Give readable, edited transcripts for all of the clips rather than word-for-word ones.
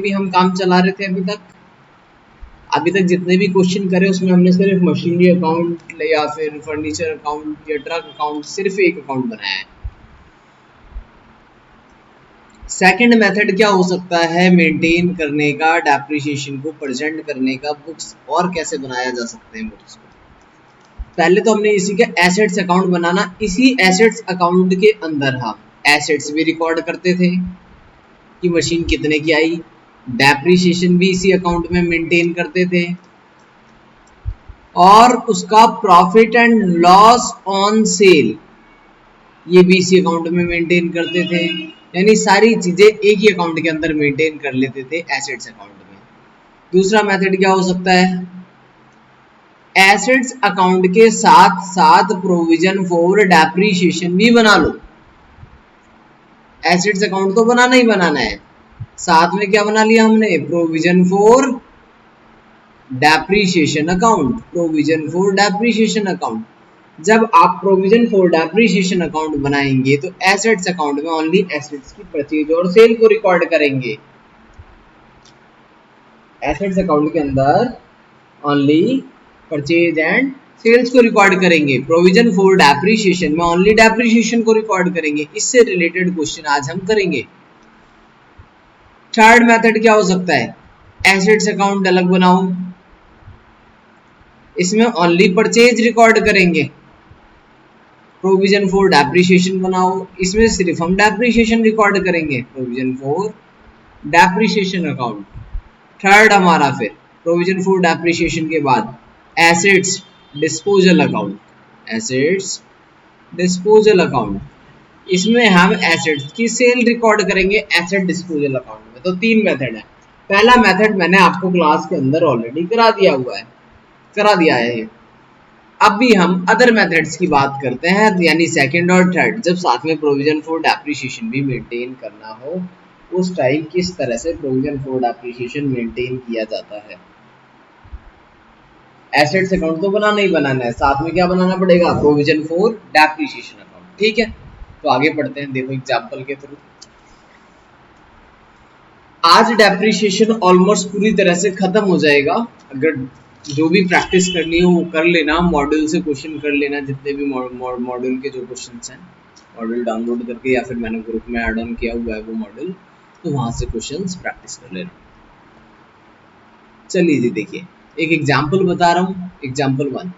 भी हम काम चला रहे थे अभी तक जितने भी क्वेश्चन करे उसमें हमने सिर्फ मशीनरी अकाउंट या फिर फर्नीचर अकाउंट या ट्रक अकाउंट सिर्फ एक अकाउंट बनाया है। सेकंड मेथड क्या हो सकता है मेंटेन करने का, डेप्रिसिएशन को प्रेजेंट करने का, बुक्स और कैसे बनाया जा सकते हैं बुक्स को। पहले तो हमने इसी का एसेट्स अकाउंट बनाना, इसी एसेट्स अकाउंट के अंदर हम एसेट्स भी रिकॉर्ड करते थे कि मशीन कितने की आई, डेप्रिसिएशन भी इसी अकाउंट में मेंटेन करते थे और उसका profit and loss on sale ये भी इसी अकाउंट में मेंटेन करते थे। यानी सारी चीजें एक ही अकाउंट के अंदर मेंटेन कर लेते थे एसेट्स अकाउंट में। दूसरा मेथड क्या हो सकता है, एसेट्स अकाउंट के साथ साथ प्रोविजन फॉर डेप्रिसिएशन भी बना लो। एसेट्स अकाउंट तो बनाना ही बनाना है, साथ में क्या बना लिया हमने, provision for depreciation account, provision for depreciation account. जब आप प्रोविजन फॉर डेप्रिसिएशन अकाउंट बनाएंगे तो एसेट्स अकाउंट में ओनली एसेट्स की परचेज और सेल को रिकॉर्ड करेंगे। एसेट्स अकाउंट के अंदर ओनली परचेज एंड सेल्स को रिकॉर्ड करेंगे। प्रोविजन फॉर डेप्रिसिएशन में ओनली डेप्रिसिएशन को रिकॉर्ड करेंगे। इससे रिलेटेड क्वेश्चन आज हम करेंगे। थर्ड मेथड क्या हो सकता है, एसेट्स अकाउंट अलग बनाओ, इसमें ओनली परचेज रिकॉर्ड करेंगे। प्रोविजन फॉर डेप्रिसिएशन बनाओ, इसमें सिर्फ हम डेप्रिसिएशन रिकॉर्ड करेंगे, provision for depreciation account. Third हमारा फिर प्रोविजन फॉर डेप्रिसिएशन के बाद assets disposal account, assets disposal account, इसमें हम एसेट्स की सेल रिकॉर्ड करेंगे एसेट डिस्पोजल अकाउंट में। तो तीन मेथड है। पहला मेथड मैंने आपको क्लास के अंदर ऑलरेडी करा दिया है। अब भी हम अदर मेथड्स की बात करते हैं, यानी सेकंड और थर्ड, जब साथ में प्रोविजन फॉर डेप्रिसिएशन भी मेंटेन करना हो उस टाइम किस तरह से प्रोविजन फॉर डेप्रिसिएशन मेंटेन किया जाता है। एसेट्स अकाउंट तो बनाना ही बनाना है, साथ में क्या बनाना पड़ेगा, प्रोविजन फॉर डेप्रिसिएशन अकाउंट। ठीक है, तो आगे पढ़ते हैं। देखो एग्जांपल के थ्रू आज डेप्रिसिएशन ऑलमोस्ट पूरी तरह से खत्म हो जाएगा। अगर जो भी प्रैक्टिस करनी हो वो कर लेना, मॉड्यूल से क्वेश्चन कर लेना, जितने भी मॉड्यूल के जो क्वेश्चंस हैं मॉड्यूल डाउनलोड करके या फिर मैंने ग्रुप में ऐड ऑन किया हुआ है वो मॉड्यूल, तो वहां से क्वेश्चंस प्रैक्टिस कर लेना। चलिए जी देखिए, एक एग्जाम्पल बता रहा हूँ। एग्जाम्पल 1,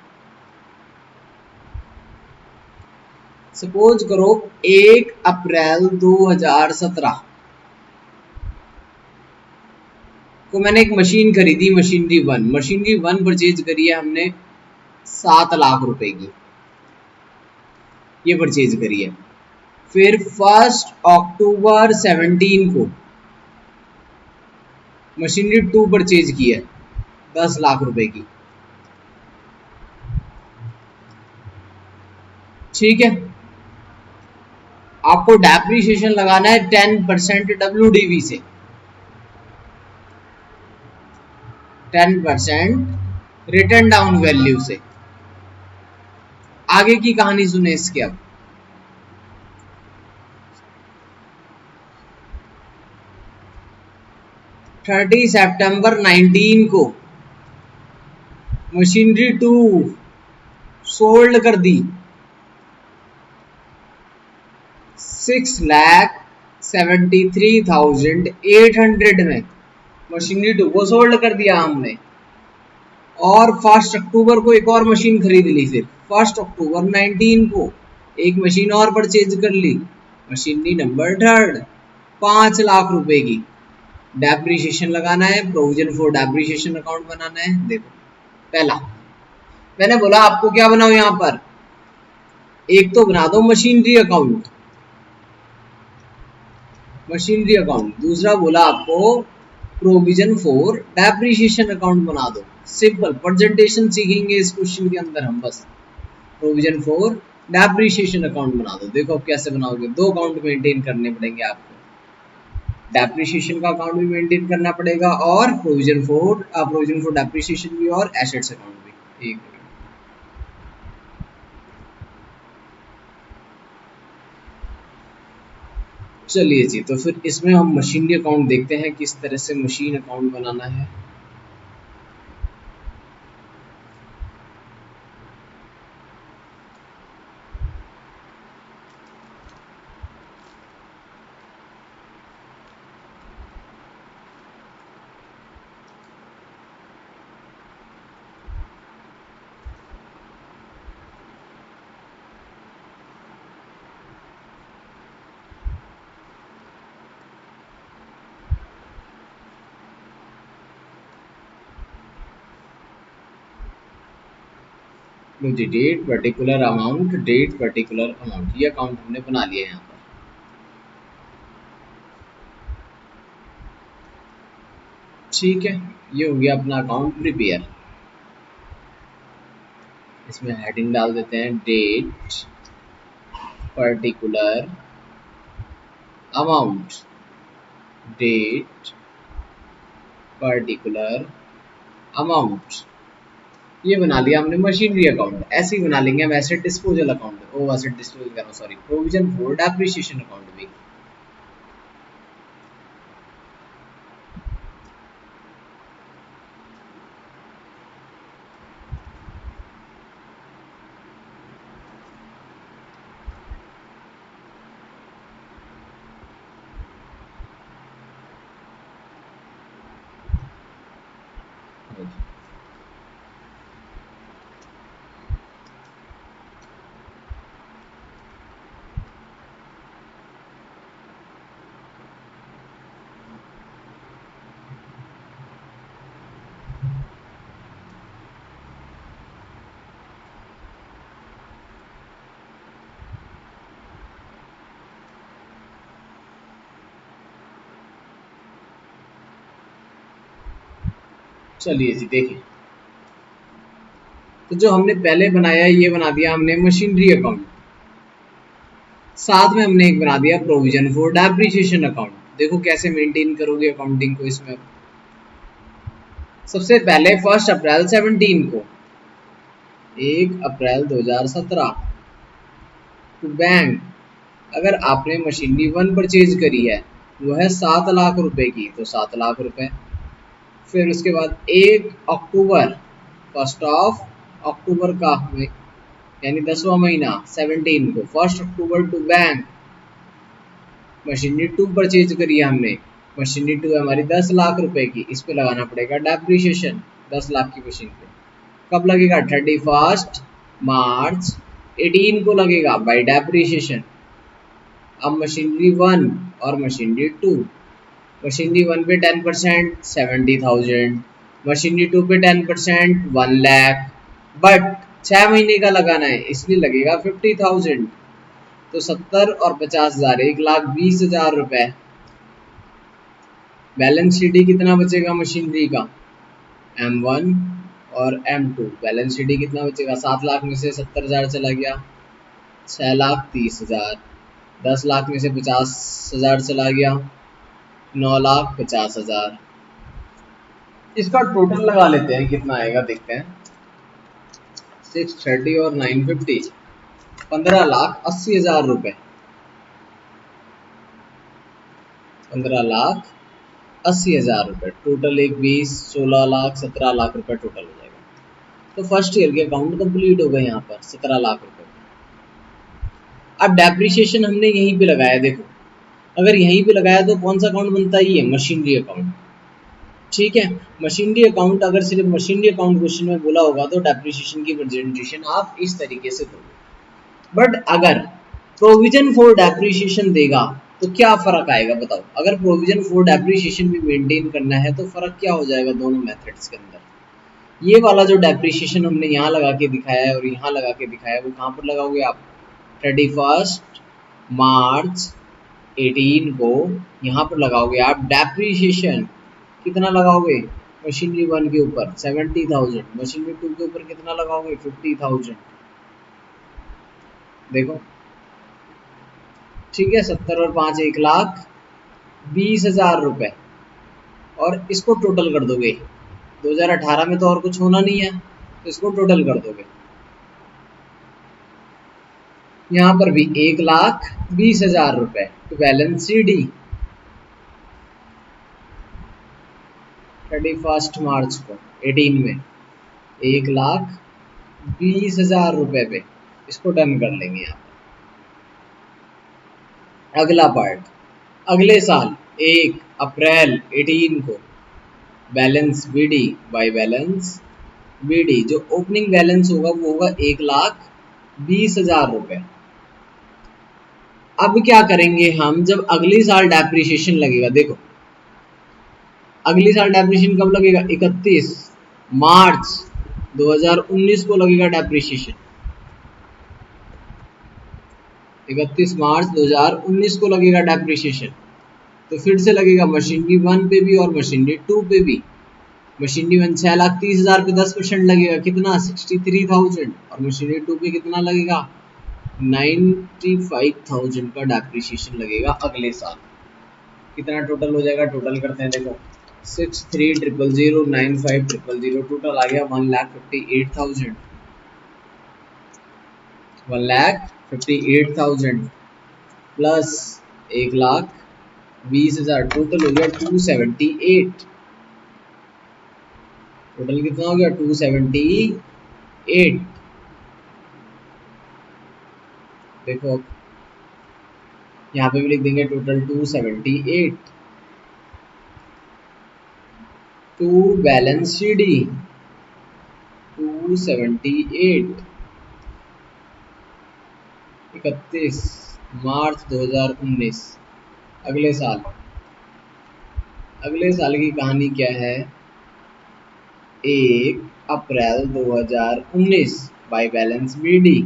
सपोज करो 1 अप्रैल 2017 को मैंने एक मशीन खरीदी, मशीनरी वन परचेज करी है हमने 7 लाख रुपए की, ये परचेज करी है। फिर 1 अक्टूबर 17 को मशीनरी 2 परचेज की है 10 लाख रुपए की। ठीक है, आपको डेप्रिसिएशन लगाना है 10% WDV से, 10% रिटर्न डाउन वैल्यू से। आगे की कहानी सुने इसके। अब 30 सितंबर 19 को मशीनरी 2 सोल्ड कर दी 6,73,800 में, मशीनरी 2 को सोल्ड कर दिया हमने। और 1 अक्टूबर को एक और मशीन खरीद ली। फिर 1 अक्टूबर 19 को एक मशीन और परचेज कर ली, मशीनरी नंबर 3 5 लाख रुपए की। डेप्रिसिएशन लगाना है, प्रोविजन फॉर डेप्रिसिएशन अकाउंट बनाना है। देखो पहला मैंने बोला आपको क्या बनाओ, यहां पर एक तो बना दो मशीनरी अकाउंट, दूसरा बोला आपको प्रोविजन फॉर डेप्रिसिएशन अकाउंट बना दो। सिंपल प्रेजेंटेशन सीखेंगे इस क्वेश्चन के अंदर हम, बस प्रोविजन फॉर डेप्रिसिएशन अकाउंट बना दो। देखो आप कैसे बनाओगे, दो अकाउंट मेंटेन करने पड़ेंगे आपको, डेप्रिसिएशन का अकाउंट भी मेंटेन करना पड़ेगा और प्रोविजन फॉर डेप्रिसिएशन भी और एसेट्स अकाउंट भी। एक मिनट, चलिए जी, तो फिर इसमें हम मशीनरी अकाउंट देखते हैं किस तरह से मशीन अकाउंट बनाना है। जी, date particular amount, date particular amount, ये अकाउंट हमने बना लिया यहाँ पर। ठीक है, ये हो गया अपना अकाउंट प्रिपेयर। इसमें हेडिंग डाल देते हैं date particular amount, date particular amount. ये बना लिया हमने मशीनरी अकाउंट। ऐसे ही बना लेंगे हम एसेट डिस्पोजल अकाउंट, ओ एसेट डिस्पोजल कर रहा हूं, sorry, provision for depreciation account भी। चलिए जी, देखिए, तो जो हमने पहले बनाया ये बना दिया हमने मशीनरी अकाउंट, साथ में हमने एक बना दिया प्रोविजन फॉर डेप्रिसिएशन अकाउंट। देखो कैसे मेंटेन करोगे अकाउंटिंग को इसमें। सबसे पहले 1 अप्रैल 17 को, 1 अप्रैल 2017 टू बैंक, अगर आपने मशीनरी 1 परचेज करी है, वो है 7 लाख रुपए की, तो 7 लाख रुपए। फिर उसके बाद 1 अक्टूबर, 1 अक्टूबर का यानी 10वां महीना 17 को, 1 अक्टूबर टू बैंक, मशीनरी 2 परचेज करी है हमने। मशीनरी 2 है हमारी 10 लाख रुपए की, इस पे लगाना पड़ेगा डेप्रिसिएशन 10 लाख की मशीन पे। कब लगेगा? 31 मार्च 18 को लगेगा बाई डेप्रिसिएशन। अब मशीनरी 1 और मशीनरी 2, मशीनरी 1 पे 10% 70,000, मशीनरी 2 पे 10% 1 लाख, बट 6 महीने का लगाना है इसलिए लगेगा 50,000। तो 70 और 50,000, 1,20,000 रुपए। बैलेंस शीट कितना बचेगा मशीनरी का? M1 और M2। बैलेंस शीट कितना बचेगा? 7 लाख में से 70,000 चला गया, 6,30,000। 10 लाख में से 50,000 चला गया, 9,50,000। इसका टोटल लगा लेते हैं कितना आएगा, देखते हैं। 630 और 950, 15,80,000 रुपए। 15,80,000 रुपए टोटल। 1,20, 16 लाख, 17 लाख रुपए टोटल हो जाएगा। तो फर्स्ट ईयर के अकाउंट कंप्लीट हो गए यहाँ पर 17 लाख रुपए। अब डेप्रिसिएशन हमने यहीं पे लगाया, देखो अगर यहीं पे लगाया तो कौन सा अकाउंट बनता है? ये मशीनरी अकाउंट। ठीक है, मशीनरी अकाउंट, अगर सिर्फ मशीनरी अकाउंट क्वेश्चन में बोला होगा तो डेप्रिसिएशन की प्रेजेंटेशन आप इस तरीके से दोगे। बट अगर प्रोविजन फॉर डेप्रिसिएशन देगा तो क्या फर्क आएगा बताओ? अगर प्रोविजन फॉर डेप्रिसिएशन भी मेंटेन करना है तो फर्क क्या हो जाएगा दोनों मेथड्स के अंदर? ये वाला जो डेप्रिसिएशन हमने यहाँ लगा के दिखाया है और यहाँ लगा के दिखाया है, वो कहाँ पर लगाओगे आप? 31 मार्च 18 को यहाँ पर लगाओगे आप डेप्रिसिएशन। कितना लगाओगे? मशीनरी 1 के ऊपर 70,000, मशीनरी 2 के ऊपर कितना लगाओगे? 50,000। देखो, ठीक है, 70 और 5 1,20,000 रुपए। और इसको टोटल कर दोगे, 2018 में तो और कुछ होना नहीं है, तो इसको टोटल कर दोगे। यहाँ पर भी 1,20,000 रुपए टू बैलेंस CD 31 मार्च को 18 में 1,20,000 रुपए पे इसको डन कर लेंगे यहाँ। अगला पार्ट, अगले साल 1 अप्रैल 18 को balance BD by balance BD जो ओपनिंग बैलेंस होगा वो होगा 1,20,000 रुपए। अब क्या करेंगे हम, जब अगले साल डेप्रिसिएशन लगेगा, देखो अगले साल डेप्रिसिएशन कब लगेगा, 31 मार्च 2019 को लगेगा डेप्रिसिएशन। 31 मार्च 2019 को लगेगा डेप्रिसिएशन। तो फिर से लगेगा मशीनरी 1 पे भी और मशीनरी 2 पे भी। मशीनरी 1 6,30,000 पे 10% लगेगा, कितना 63,000, और मशीनरी 2 पे कितना लगेगा 95,000 का डेप्रिसिएशन लगेगा अगले साल। कितना टोटल हो जाएगा, टोटल करते हैं, देखो 63,000,095,000 टोटल आ गया 1,58,000 1,58,000 प्लस 1,20,000 टोटल हो गया 278। टोटल कितना हो गया 278। देखो यहाँ पे भी लिख देंगे टोटल 278 टू बैलेंस CD 278 31 मार्च 2019 अगले साल। अगले साल की कहानी क्या है, 1 अप्रैल 2019 बाय बैलेंस BD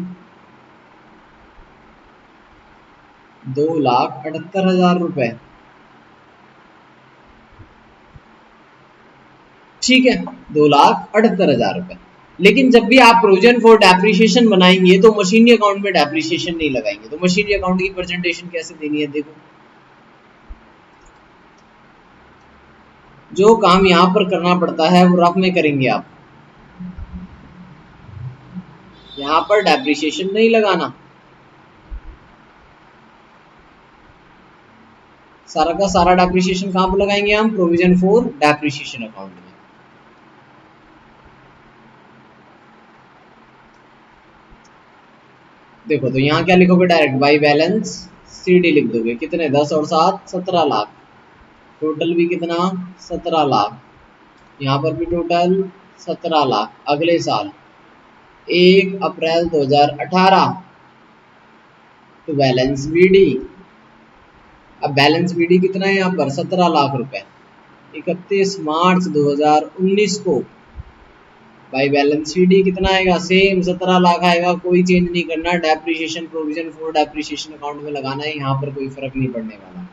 2,78,000 रुपए। ठीक है, 2,78,000 रुपए। लेकिन जब भी आप प्रोविजन फॉर डेप्रिसिएशन बनाएंगे तो मशीनरी अकाउंट में डेप्रिसिएशन नहीं लगाएंगे। तो मशीनरी अकाउंट की प्रेजेंटेशन कैसे देनी है, देखो जो काम यहाँ पर करना पड़ता है वो रफ में करेंगे आप। यहाँ पर डेप्रिसिएशन नहीं लगाना, सारा का सारा डेप्रिसिएशन कहाँ पर लगाएंगे हम, प्रोविजन फॉर डेप्रिसिएशन अकाउंट में। देखो तो यहाँ क्या लिखोगे, डायरेक्ट बाई बैलेंस CD लिख दोगे, कितने 10 और 7 17 लाख, टोटल भी कितना 17 लाख, यहाँ पर भी टोटल 17 लाख। अगले साल 1 अप्रैल 2018 तो बैलेंस BD, अब बैलेंस BD कितना है यहाँ पर 17 लाख रुपए। 31 मार्च 2019 को बाई बैलेंस CD कितना आएगा, सेम 17 लाख आएगा, कोई चेंज नहीं करना। Depreciation provision for depreciation account में लगाना है, यहाँ पर कोई फर्क नहीं पड़ने वाला।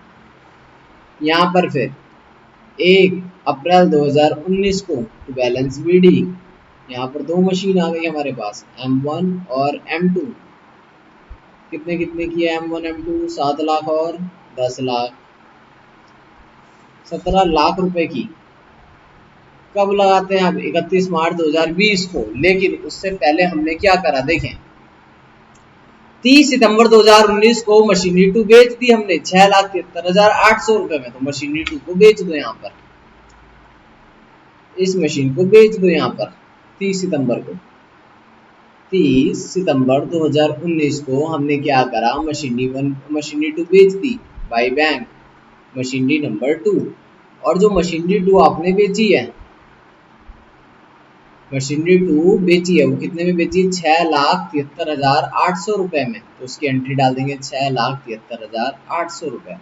यहाँ पर फिर 1 अप्रैल 2019 को तो बैलेंस BD, यहाँ पर दो मशीन आ गई हमारे पास, M1 और M2। कितने कितने की है M1 M2, 7 लाख और 10 लाख, 17 लाख रुपए की। कब लगाते हैं अब, 31 मार्च 2020 को। लेकिन उससे पहले हमने क्या करा, देखें 30 सितंबर 2019 को मशीनरी 2 बेच दी हमने 6,73,800 रुपए में। तो मशीनरी 2 को बेच दो, यहाँ पर इस मशीन को बेच दो यहाँ पर 30 सितंबर को। 30 सितंबर 2019 को हमने क्या करा, मशीनरी 2 बेच दी बाय बैंक मशीनरी नंबर 2। और जो मशीनरी 2 आपने बेची है, मशीनरी 2 बेची है वो कितने में बेची, 6,73,800 रुपए में। तो उसकी एंट्री डाल देंगे 6,73,800 रुपए।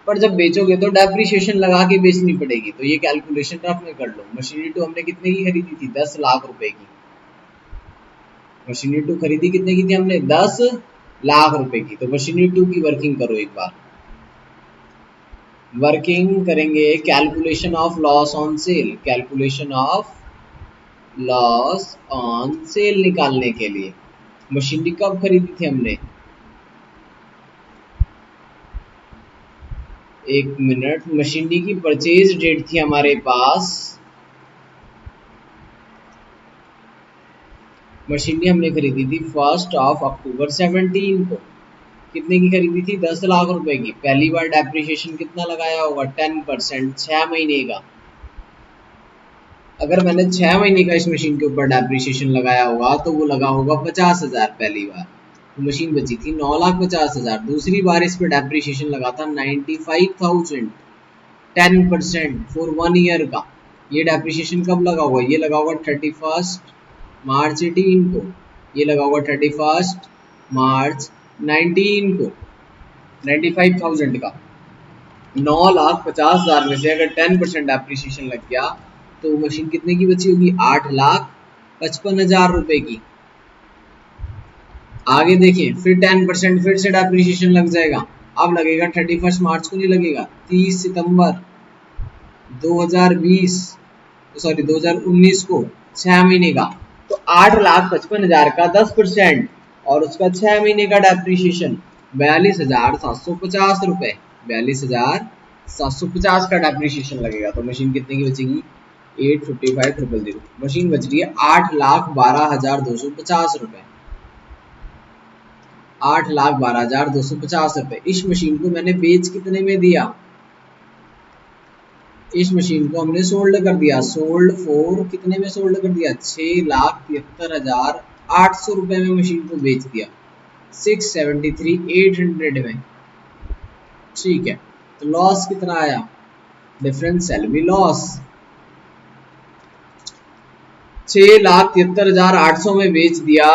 पर जब बेचोगे तो डेप्रिसिएशन लगा के बेचनी पड़ेगी, तो ये कैलकुलेशन रफ में कर लो। मशीनरी 2 हमने कितने की खरीदी थी, 10 लाख रुपए की। मशीनरी 2 खरीदी कितने की थी हमने, 10 लाख रुपए की। तो मशीनरी 2 की वर्किंग करो एक बार, वर्किंग करेंगे calculation of loss on sale, calculation of loss on sale निकालने के लिए। मशीनरी कब खरीदी थी हमने, एक मिनट, मशीनरी की परचेज डेट थी हमारे पास मशीन हमने खरीदी थी 1 अक्टूबर 17 को। कितने की खरीदी थी? 10 लाख रुपए की। पहली बार डेप्रिसिएशन कितना लगाया होगा? 10%, 6 महीने का। अगर मैंने 6 महीने का इस मशीन के ऊपर डेप्रिसिएशन लगाया होगा तो वो लगा होगा 50,000 पहली बार। तो मशीन बची थी 9,50,000। दूसरी बार इस पर डेप्रिसिएशन लगा था 95,000, 10% फॉर 1 ईयर का। ये डेप्रिसिएशन कब लगा होगा? ये लगा होगा 31 मार्च 18 को। ये लगा होगा 31 मार्च 19 को। 95,000 का 9,50,000 में से अगर 10% एप्रिसिएशन लग गया तो मशीन कितने की बची होगी? 8,55,000 रुपए की। आगे देखिए, फिर 10% फिर से डेप्रिसिएशन लग जाएगा। अब लगेगा 31 मार्च को नहीं लगेगा, 30 सितंबर 2020 सॉरी 2019 को, 6 महीने का। तो 8,55,000 का 10% और उसका 6 महीने का डेप्रिसिएशन 42,750 रुपए। 42,750 का डेप्रिसिएशन लगेगा तो मशीन कितने की बचेगी? 855,000। मशीन बच रही है 8,12,250 रुपए। 8,12,250 रुपए। इस मशीन को मैंने बेच कितने में दिया? इस मशीन को हमने सोल्ड कर दिया। सोल्ड फॉर कितने में सोल्ड कर दिया? 6,73,800 रुपए में मशीन को बेच दिया। 673,800 में। ठीक है, तो लॉस कितना आया? डिफरेंस सेल भी लॉस। 6,73,800 में बेच दिया।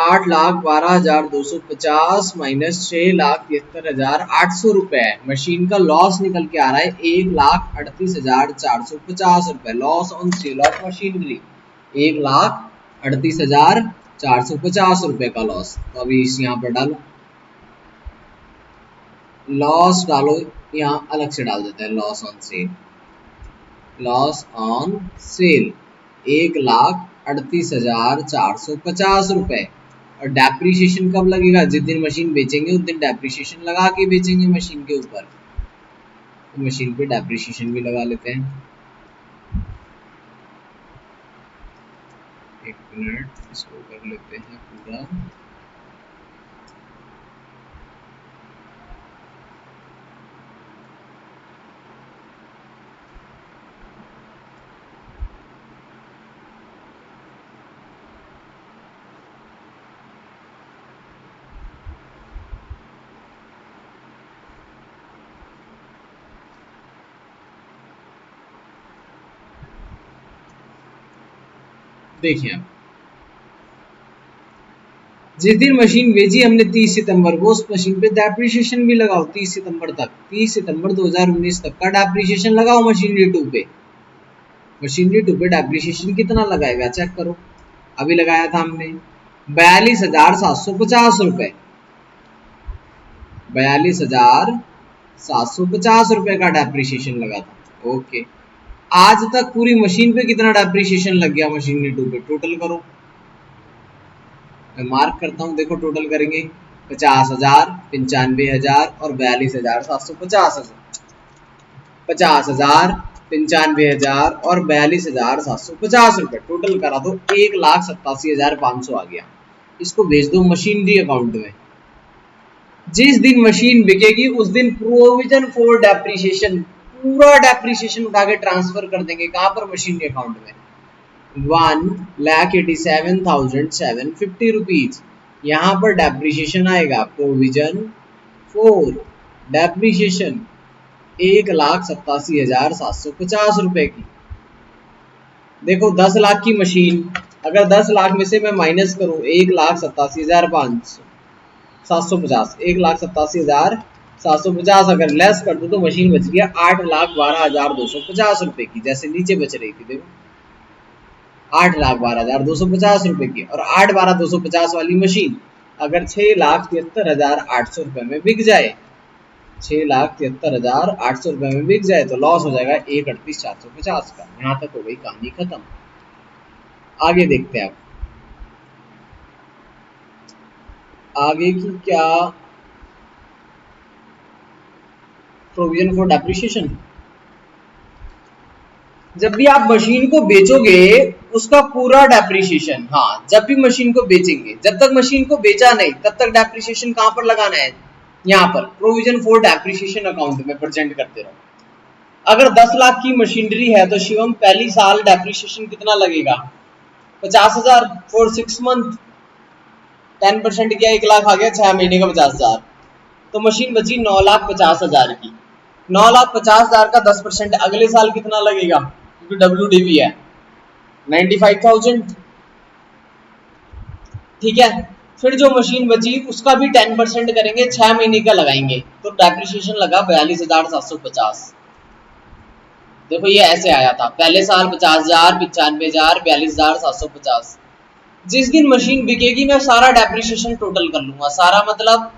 8,12,250 माइनस 6,73,800 रुपए। मशीन का लॉस निकल के आ रहा है 1,38,450 रुपए। Loss on sale of machinery 1,38,450 रुपए का लॉस। तो अभी इस यहाँ पर डालो, लॉस डालो, यहाँ अलग से डाल देते हैं loss on sale. Loss on sale 1,38,450 रुपए। और डेप्रिसिएशन कब लगेगा? जिस दिन मशीन बेचेंगे उस दिन डेप्रिसिएशन लगा के बेचेंगे मशीन के ऊपर। तो मशीन पे डेप्रिसिएशन भी लगा लेते हैं। एक मिनट, इसको कर लेते हैं पूरा। देखिए, आप जिस दिन मशीन बेची हमने 30 सितंबर को, उस मशीन पे डेप्रिसिएशन भी लगाओ 30 सितंबर तक। 30 सितंबर 2019 तक का डेप्रिसिएशन लगाओ मशीनरी 2 पे। मशीनरी 2 पे डेप्रिसिएशन कितना लगाएगा चेक करो। अभी लगाया था हमने 42,750 रुपए। 42,750 रुपए का डेप्रिसिएशन लगा था। ओके, आज तक पूरी मशीन पे कितना डेप्रिसिएशन लग गया मशीनरी 2 पे? टोटल करो, मैं मार्क करता हूँ। देखो टोटल करेंगे 50,000, 95,000 और 42,750। 50,000, 95,000 और 42,750 रुपए टोटल करा दो। 1,87,500 आ गया। इसको भेज दो मशीनरी अकाउंट में। जिस दिन मशीन बिकेगी उस दिन प्रोविजन फॉर डेप्रिसिएशन, पूरा डेप्रिसिएशन उठा के ट्रांसफर कर देंगे। कहां पर? मशीनरी अकाउंट में। 1,87,750 रुपीज। यहाँ पर डेप्रिसिएशन आएगा प्रोविजन फॉर डेप्रिसिएशन 1,87,750 रुपए की। देखो 10 लाख की मशीन, अगर 10 लाख में से मैं माइनस करूं 1,87,750, 1,87,750 अगर लेस कर दूं तो मशीन बच गया 8,12,250 रुपए की। जैसे नीचे बच रही थी, देखो 8,12,250 रुपए की। और 8,12,250 वाली मशीन अगर 6,73,800 रुपए में बिक जाए, 6,73,800 रुपए में बिक जाए तो लॉस हो जाएगा 1,38,450 का। यहाँ तक हो गई कहानी खत्म। आगे देखते हैं, आगे की क्या प्रोविजन फॉर डेप्रिसिएशन। जब भी आप मशीन को बेचोगे उसका पूरा डेप्रिसिएशन। हाँ, जब भी मशीन को बेचेंगे, जब तक मशीन को बेचा नहीं तब तक डेप्रिसिएशन कहां पर लगाना है, यहाँ पर प्रोविजन फॉर डेप्रिसिएशन अकाउंट में प्रेजेंट करते रहो। अगर 10 लाख की मशीनरी है तो शिवम पहली साल डेप्रिसिएशन कितना लगेगा, 50,000 फॉर 6 मंथ, 10% किया 1 लाख आ गया, 6 महीने का 50,000, तो मशीन बची 9,50,000 की। 9,50,000 का 10% अगले साल कितना लगेगा, क्योंकि WDV है 95,000। ठीक है, फिर जो मशीन बची उसका भी 10% करेंगे, 6 महीने का लगाएंगे, तो डेप्रिसिएशन लगा 42,750। देखो ये ऐसे आया था, पहले साल 50,000, 95,000, 42,750। जिस दिन मशीन बिकेगी मैं सारा डेप्रिसिएशन टोटल कर लूंगा, सारा मतलब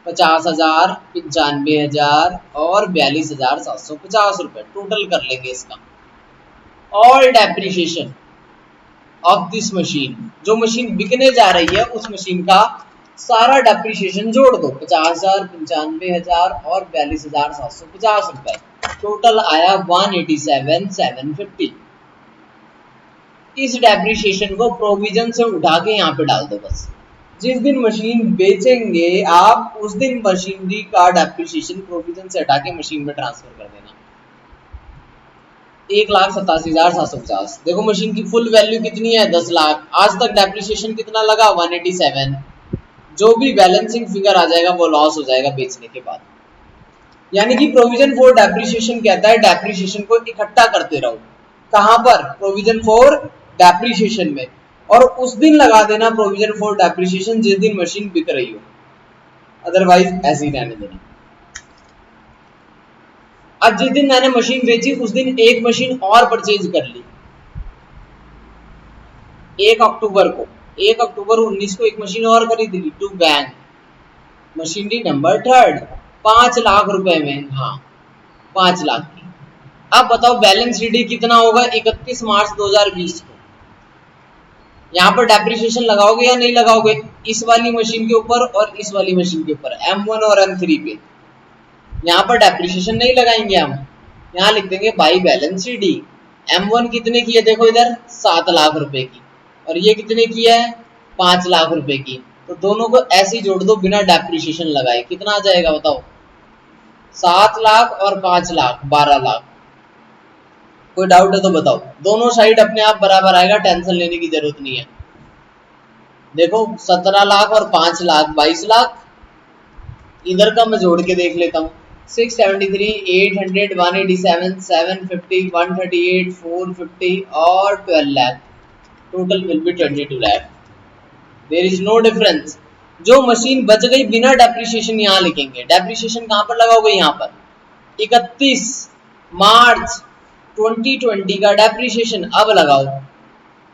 50,000, 95,000 और 42,750 रुपए टोटल कर लेंगे इसका। All depreciation of this machine, जो मशीन बिकने जा रही है उस मशीन का सारा डेप्रिसिएशन जोड़ दो, 50,000, 95,000 और 42,750 रुपए, टोटल आया 187,750। इस डेप्रिसिएशन को प्रोविजन से उठा के यहाँ पे डाल दो बस। जिस दिन मशीन बेचेंगे आप उस दिन मशीनरी का डेप्रिसिएशन प्रोविजन से हटा के मशीन में ट्रांसफर कर देना, 1,87,750। देखो मशीन की फुल वैल्यू कितनी है, 10 लाख। आज तक डेप्रिसिएशन कितना लगा, 187। जो भी बैलेंसिंग फिगर आ जाएगा वो लॉस हो जाएगा बेचने के बाद। यानी कि प्रोविजन फॉर डेप्रिसिएशन कहता है डेप्रिसिएशन को इकट्ठा करते रहो, कहां पर, प्रोविजन फॉर डेप्रिसिएशन में, और उस दिन लगा देना प्रोविजन फॉर डेप्रिसिएशन जिस दिन मशीन बिक रही हो, अदरवाइज ऐसे ही रहने देना। आज जिस दिन मैंने मशीन बेची उस दिन एक मशीन और परचेज कर ली, 1 अक्टूबर को, 1 अक्टूबर 19 को एक मशीन और खरीद ली to bank, machinery number 3, 5 lakh रुपए में। हाँ 5 लाख की। अब बताओ बैलेंस शीट कितना होगा 31 मार्च 2020 को, यहाँ पर डेप्रिसिएशन लगाओगे या नहीं लगाओगे, इस वाली मशीन के ऊपर और इस वाली मशीन के ऊपर, M1 और M3 पे। यहाँ पर डेप्रिसिएशन नहीं लगाएंगे हम, यहाँ लिख देंगे बाई बैलेंस शीट। M1 कितने की है, देखो इधर 7 लाख रुपए की, और ये कितने की है, 5 लाख रुपए की, तो दोनों को ऐसे ही जोड़ दो बिना डेप्रिसिएशन लगाए, कितना आ जाएगा बताओ, 7 लाख और 5 लाख, 12 लाख। कोई डाउट है तो बताओ, दोनों साइड अपने आप बराबर आएगा, टेंशन लेने की जरूरत नहीं है। देखो 17 लाख और 5 लाख 22 लाख, इधर का मैं जोड़ के देख लेता हूँ, 673, 800, 187, 750, 138, 450 और 12 lakh, total will be 22 lakh. There is no difference. जो मशीन बच गई बिना डेप्रिसिएशन यहाँ लिखेंगे, डेप्रिसिएशन कहाँ पर लगाओगे, यहाँ पर 31 मार्च 2020 का डेप्रिसिएशन अब लगाओ।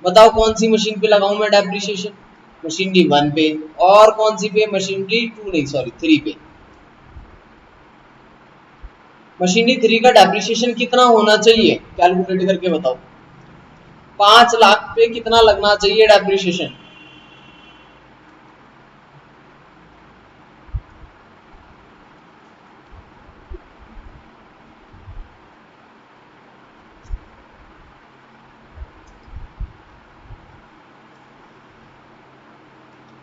बताओ कौन सी मशीन पे लगाऊं मैं डेप्रिसिएशन, मशीनरी 1 पे, और कौन सी पे, मशीनरी 2 नहीं सॉरी 3 पे। मशीनरी 3 का डेप्रिसिएशन कितना होना चाहिए, कैलकुलेट करके बताओ, 5 लाख पे कितना लगना चाहिए डेप्रिसिएशन,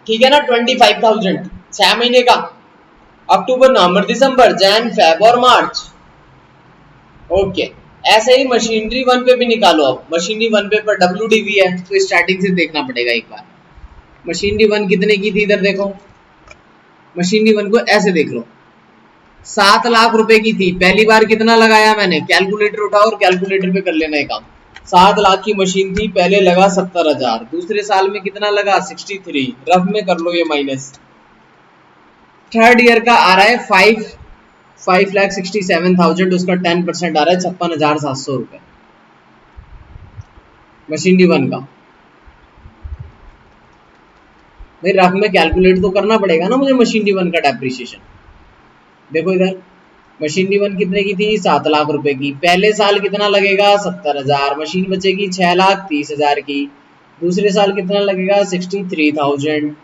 ठीक है ना, 25,000 6 महीने का, अक्टूबर नवंबर दिसंबर जैन फेब और मार्च। ओके, ऐसे ही मशीनरी 1 पे भी निकालो। अब मशीनरी 1 पे पर WDV है तो स्टार्टिंग से देखना पड़ेगा एक बार। मशीनरी 1 कितने की थी, इधर देखो, मशीनरी 1 को ऐसे देख लो, 7 लाख रुपए की थी। पहली बार कितना लगाया मैंने, कैलकुलेटर उठाओ और कैलकुलेटर पे कर लेना एक काम। 7 लाख की मशीन थी, पहले लगा 70,000, दूसरे साल में कितना लगा 63, रफ में कर लो ये माइनस, थर्ड ईयर का आ रहा है 5,67,000, उसका 10% आ रहा है 56,700 रुपए मशीनरी 1 का। भाई रफ में कैलकुलेट तो करना पड़ेगा ना मुझे मशीनरी 1 का डेप्रिसिएशन। देखो इधर मशीनरी 1 कितने की थी, 7 लाख रुपए की, पहले साल कितना लगेगा 70,000, मशीन बचेगी 6,30,000 की, दूसरे साल कितना लगेगा 63,000,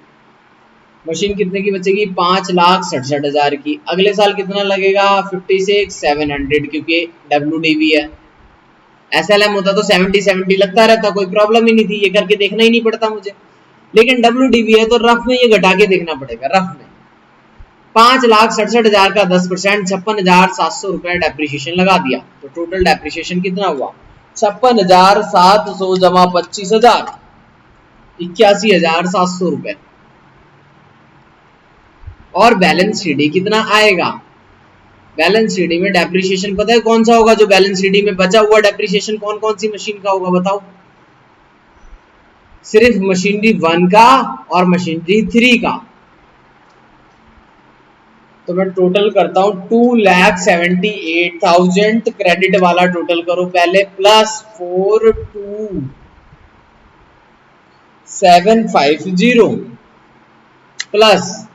मशीन कितने की बचेगी 5,67,000 की, अगले साल कितना लगेगा 56,700 क्योंकि WDV है, SLM होता तो 70-70 लगता रहता, कोई प्रॉब्लम ही नहीं थी, ये करके देखना ही नहीं पड़ता मुझे। लेकिन WDV है तो रफ में ये घटा के देखना पड़ेगा। रफ में 5,67,000 का 10%, 56,700 रुपए डेप्रिसिएशन लगा दिया, तो टोटल डेप्रिसिएशन कितना हुआ? 56,700 जमा 25,000, 81,700 रुपए। और बैलेंस शीट कितना आएगा? बैलेंस शीट में डेप्रिसिएशन पता है कौन सा होगा? जो बैलेंस शीट में बचा हुआ डेप्रिसिएशन कौन कौन सी मशीन का होगा बताओ? सिर्फ मशीनरी 1 का और मशीनरी 3 का। तो मैं टोटल करता हूं 2,78,000 क्रेडिट वाला टोटल करो पहले, प्लस 4,2,750 प्लस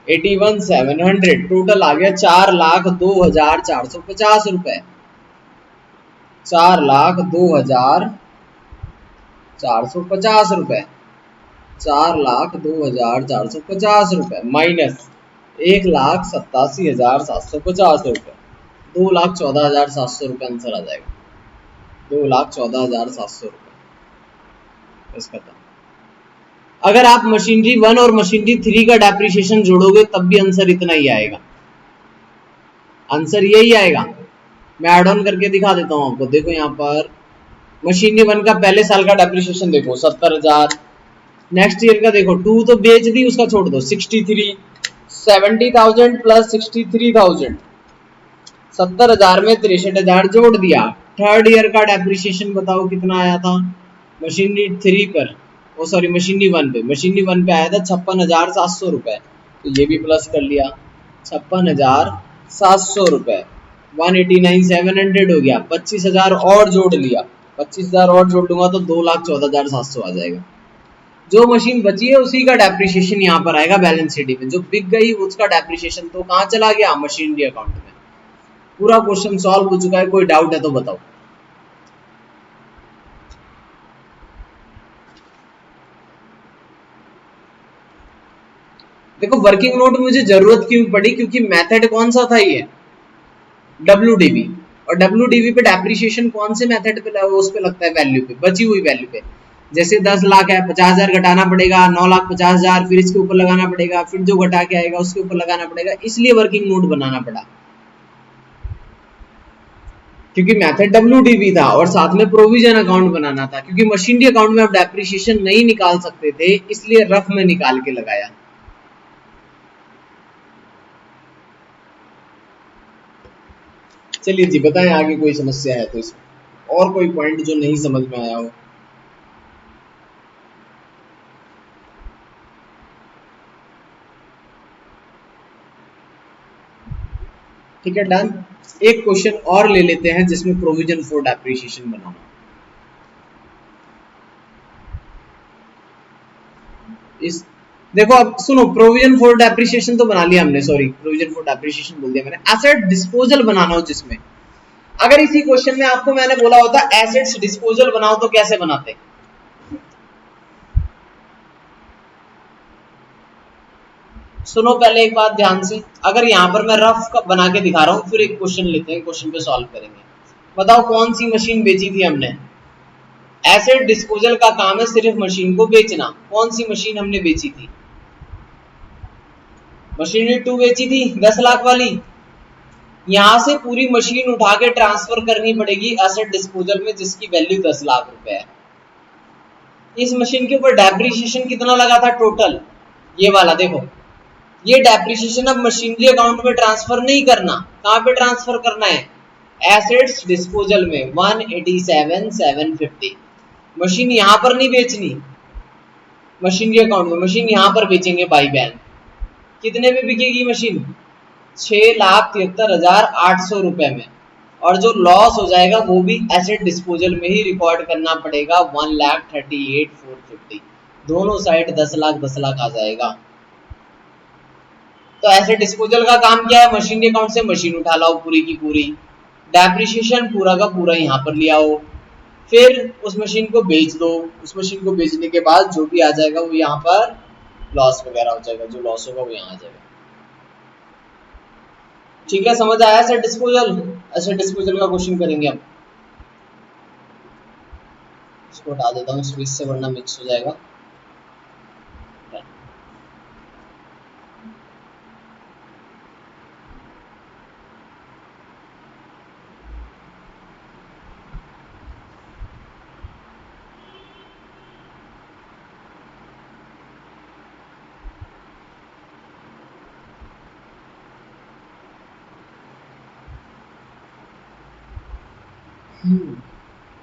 81,700, टोटल आ गया 4,02,450 रुपए। 4,02,450 रुपए, 4,02,450 रुपए माइनस 1,87,750 रुपए, 2,14,700 रुपए आंसर आ जाएगा। 2,14,700 रुपए इसका था। अगर आप मशीनरी 1 और मशीनरी 3 का डेप्रिसिएशन जोड़ोगे तब भी आंसर इतना ही आएगा, आंसर यही आएगा। मैं ऐड ऑन करके दिखा देता हूं आपको। देखो यहाँ पर मशीनरी 1 का पहले साल का डेप्रिसिएशन देखो 70,000, नेक्स्ट ईयर का देखो 2 तो बेच दी, उसका छोड़ दो 63, 70,000 प्लस 63,000, 70,000 में 63,000 जोड़ दिया। थर्ड ईयर का डेप्रिसिएशन बताओ कितना आया था मशीनरी 3 पर, ओ सॉरी मशीनरी 1 पे। मशीनरी 1 पे आया था 56,700 रुपए, तो ये भी प्लस कर लिया 56,700 रुपए, 189,700 हो गया। 25,000 और जोड़ लिया, 25,000 और जोड़ लूंगा तो 2,14,700 आ जाएगा। जो मशीन बची है उसी का डेप्रिसिएशन यहाँ पर आएगा बैलेंस शीट में। जो बिक गई उसका डेप्रिसिएशन तो कहाँ चला गया? मशीनरी अकाउंट में। पूरा क्वेश्चन सॉल्व हो चुका है, कोई डाउट है तो बताओ। देखो वर्किंग नोट मुझे जरूरत क्यों पड़ी? क्योंकि मेथड कौन सा था? ये WDV, और WDV पे डेप्रिसिएशन कौन से मेथड पे उस पे लगता है? वैल्यू पे, बची हुई वैल्यू पे। जैसे 10 लाख है, 50,000 घटाना पड़ेगा, 9,50,000, फिर इसके ऊपर लगाना पड़ेगा, फिर जो घटा के आएगा उसके ऊपर लगाना पड़ेगा, इसलिए वर्किंग नोट बनाना पड़ा। क्योंकि मेथड WDV था और साथ में प्रोविजन अकाउंट बनाना था। क्योंकि मशीनरी अकाउंट में आप डेप्रिसिएशन नहीं निकाल सकते थे, इसलिए रफ में निकाल के लगाया। चलिए जी बताएं आगे कोई समस्या है तो इसमें, और कोई पॉइंट जो नहीं समझ में आया हो। ठीक है डन। एक क्वेश्चन और ले लेते हैं जिसमें प्रोविजन फॉर डेप्रिसिएशन बनाना। इस देखो अब सुनो, प्रोविजन फॉर डेप्रिसिएशन तो बना लिया हमने, सॉरी प्रोविजन फॉर डेप्रिसिएशन बोल दिया मैंने। एसेट डिस्पोजल बनाना हो जिसमें, अगर इसी क्वेश्चन में आपको मैंने बोला होता एसेट्स डिस्पोजल बनाओ तो कैसे बनाते? सुनो पहले एक बात ध्यान से, अगर यहाँ पर मैं रफ बना के दिखा रहा हूँ, फिर एक क्वेश्चन लेते हैं, क्वेश्चन पे सॉल्व करेंगे। बताओ कौन सी मशीन बेची थी हमने? एसेट डिस्पोजल का काम है सिर्फ मशीन को बेचना। कौन सी मशीन हमने बेची थी? मशीनरी 2 बेची थी 10 लाख वाली। यहां से पूरी मशीन उठा के ट्रांसफर करनी पड़ेगी एसेट डिस्पोजल में, जिसकी वैल्यू 10 लाख रुपए है। इस मशीन के ऊपर डेप्रिसिएशन कितना लगा था टोटल? ये वाला देखो, ये डेप्रिसिएशन अब मशीनरी अकाउंट में ट्रांसफर नहीं करना। कहां पे ट्रांसफर करना है? एसेट्स डिस्पोजल में 187,750। मशीन यहां पर नहीं बेचनी मशीनरी अकाउंट में, मशीन यहां पर बेचेंगे बाई बैन। कितने में बिकेगी मशीन? 6,73,800 रुपए में। और जो लॉस हो जाएगा वो भी एसेट डिस्पोजल में ही रिकॉर्ड करना पड़ेगा, 1,38,450। दोनों साइड 10 लाख 10 लाख आ जाएगा। तो एसेट डिस्पोजल का काम क्या है? मशीनरी अकाउंट से मशीन उठा लाओ पूरी की पूरी, डेप्रिसिएशन पूरा का पूरा यहाँ पर ले आओ, फिर उस मशीन को बेच दो। उस मशीन को बेचने के बाद जो भी आ जाएगा वो यहाँ पर लॉस वगैरह हो जाएगा, जो लॉस होगा वो यहाँ आ जाएगा। ठीक है, समझ आया एसेट डिस्पोजल? एसेट डिस्पोजल का क्वेश्चन करेंगे हम। इसको हटा देता हूँ, स्विच से वरना मिक्स हो जाएगा।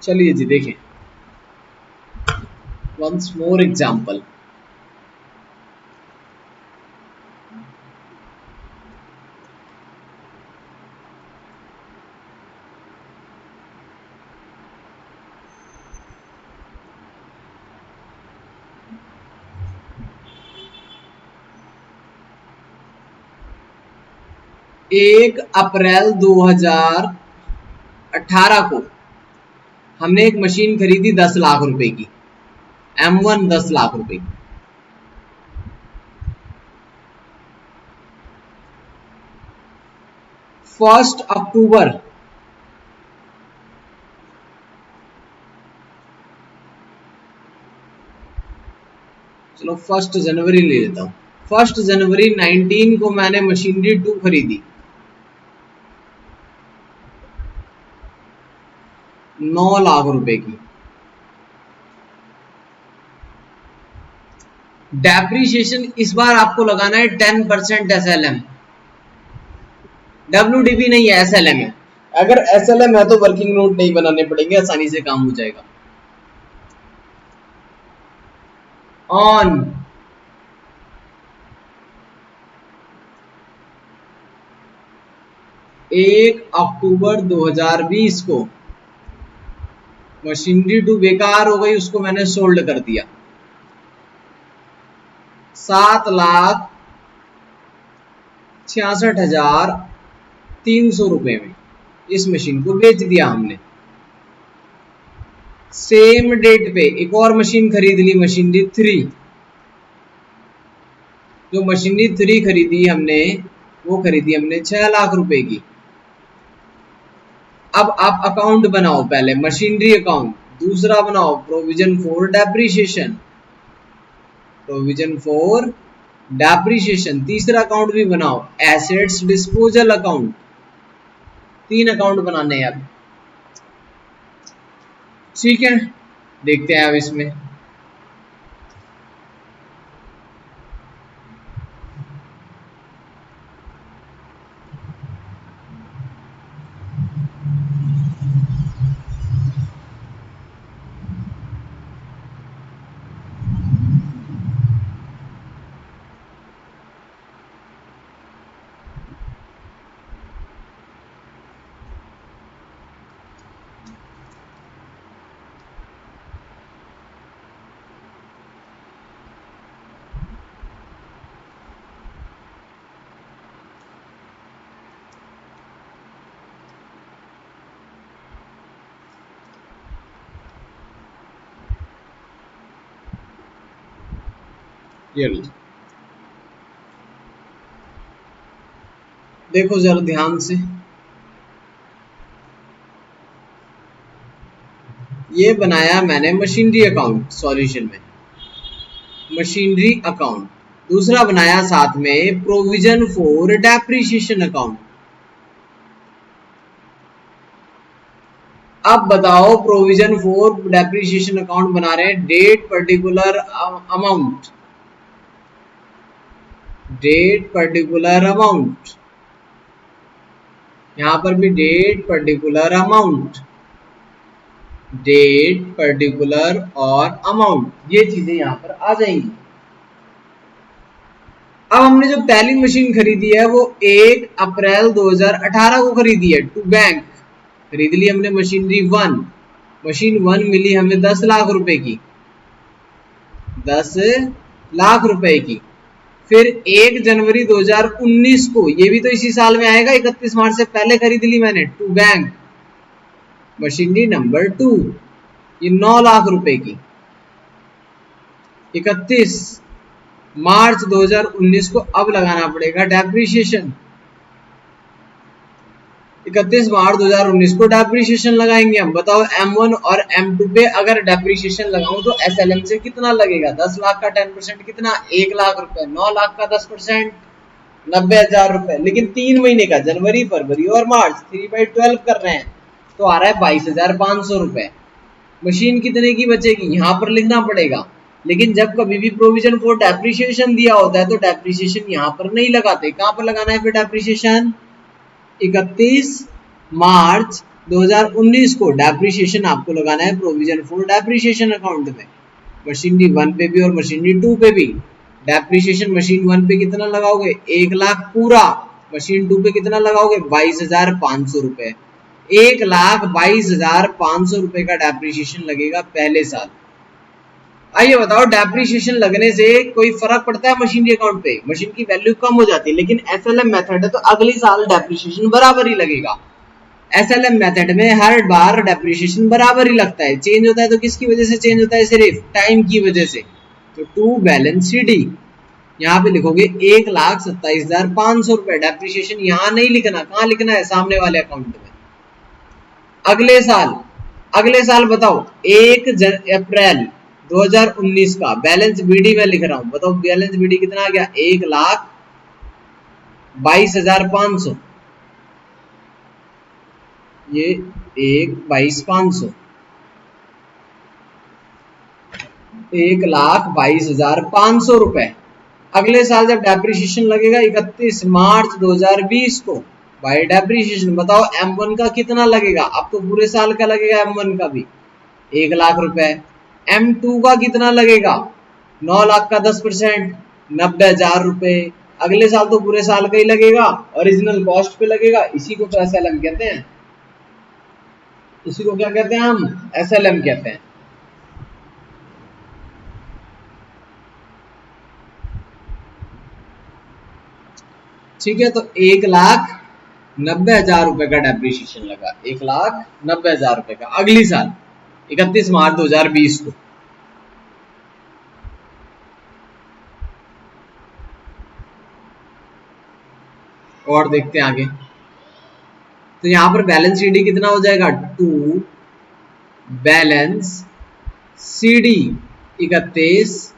चलिए जी देखें, वंस मोर एग्जाम्पल। एक अप्रैल 2018 को हमने एक मशीन खरीदी 10 लाख रुपए की, M1 10 लाख रुपए की। 1 अक्टूबर चलो 1 जनवरी ले लेता हूँ। 1 जनवरी 19 को मैंने मशीनरी 2 खरीदी 9 लाख रुपए की। डेप्रीशिएशन इस बार आपको लगाना है 10% SLM, WDV नहीं है, SLM है। अगर SLM है तो वर्किंग नोट नहीं बनाने पड़ेंगे, आसानी से काम हो जाएगा। ऑन 1 अक्टूबर 2020 को मशीनरी 2 बेकार हो गई, उसको मैंने सोल्ड कर दिया 7,66,300 रुपए में। इस मशीन को बेच दिया हमने। सेम डेट पे एक और मशीन खरीद ली, मशीनरी 3। जो मशीनरी 3 खरीदी हमने, वो खरीदी हमने 6 लाख रुपए की। अब आप अकाउंट बनाओ, पहले मशीनरी अकाउंट, दूसरा बनाओ provision for depreciation, provision for depreciation, तीसरा अकाउंट भी बनाओ एसेट्स डिस्पोजल अकाउंट। 3 अकाउंट बनाने हैं अब, ठीक है। देखते हैं अब इसमें ये देखो जरा ध्यान से, ये बनाया मैंने मशीनरी अकाउंट सॉल्यूशन में, मशीनरी अकाउंट। दूसरा बनाया साथ में प्रोविजन फॉर डेप्रीशिएशन अकाउंट। अब बताओ प्रोविजन फॉर डेप्रीशिएशन अकाउंट बना रहे हैं, date particular amount, date particular amount, यहां पर भी date particular amount, date particular और अमाउंट, ये चीजें यहां पर आ जाएंगी। अब हमने जो पहली मशीन खरीदी है वो 1 अप्रैल 2018 को खरीदी है, टू बैंक खरीद ली हमने मशीनरी 1। मशीन 1 मिली हमें 10 लाख रुपए की, 10 लाख रुपए की। फिर 1 जनवरी 2019 को, ये भी तो इसी साल में आएगा, 31 मार्च से पहले खरीद ली मैंने, टू बैंक मशीनरी नंबर 2, ये 9 लाख रुपए की। 31 मार्च 2019 को अब लगाना पड़ेगा डेप्रीशिएशन, 31 मार्च 2019 को डेप्रिसिएशन लगाएंगे हम। बताओ M1 और M2 पे अगर डेप्रिसिएशन लगाऊं तो SLM से कितना लगेगा? 10 लाख का 10% कितना? 1 लाख रुपए। 9 लाख का 10% 90,000 रुपए। लेकिन 3 महीने का जनवरी फरवरी और मार्च 3/12 कर रहे हैं तो आ रहा है 22,500 रुपए। मशीन कितने की बचेगी यहाँ पर लिखना पड़ेगा। लेकिन जब कभी भी प्रोविजन फॉर डेप्रिसिएशन दिया होता है तो डेप्रिसिएशन यहाँ पर नहीं लगाते। कहाँ पर लगाना है फिर डेप्रिसिएशन? 31 मार्च 2019 को डेप्रिसिएशन आपको लगाना है प्रोविजन फॉर डेप्रिसिएशन अकाउंट में। मशीनरी 1 पे भी और मशीनरी 2 पे भी। डेप्रिसिएशन मशीन 1 पे कितना लगाओगे? 1 लाख पूरा। मशीन 2 पे कितना लगाओगे? 22,500 रुपए। 1,22,500 रुपए का डेप्रिसिएशन लगेगा पहले साल। आइए बताओ, डेप्रिसिएशन लगने से कोई फर्क पड़ता है मशीनरी अकाउंट पे? मशीन की वैल्यू कम हो जाती है, लेकिन एसएलएम मेथड है तो अगले साल डेप्रिसिएशन बराबर ही लगेगा। एसएलएम मेथड में हर बार डेप्रिसिएशन बराबर ही लगता है। चेंज होता है तो किसकी वजह से चेंज होता है? सिर्फ टाइम की वजह से। तो टू बैलेंस शीट यहाँ पे लिखोगे 1,27,500 रुपए। डेप्रिसिएशन यहाँ नहीं लिखना, कहाँ लिखना है? सामने वाले अकाउंट में। अगले साल बताओ 1 अप्रैल 2019 का बैलेंस बीडी में लिख रहा हूं। बताओ बैलेंस बीडी कितना आ गया? 1,22,500। ये 1,22,500, 1,22,500 रुपए। अगले साल जब डेप्रिसिएशन लगेगा 31 मार्च 2020 को बाय डेप्रिसिएशन, बताओ M1 का कितना लगेगा? अब तो पूरे साल का लगेगा M1 का भी 1 लाख रुपए। M2 का कितना लगेगा? 9 लाख का 10% 90,000 रुपए। अगले साल तो पूरे साल का ही लगेगा, ओरिजिनल कॉस्ट पे लगेगा। इसी को तो SLM कहते हैं। इसी को क्या कहते हैं? हम SLM कहते हैं। ठीक है, तो 1,90,000 रुपए का डेप्रिसिएशन लगा। 1,90,000 रुपए का अगली साल 31 मार्च 2020 को। और देखते हैं आगे। तो यहां पर बैलेंस सीडी कितना हो जाएगा? टू बैलेंस सीडी 31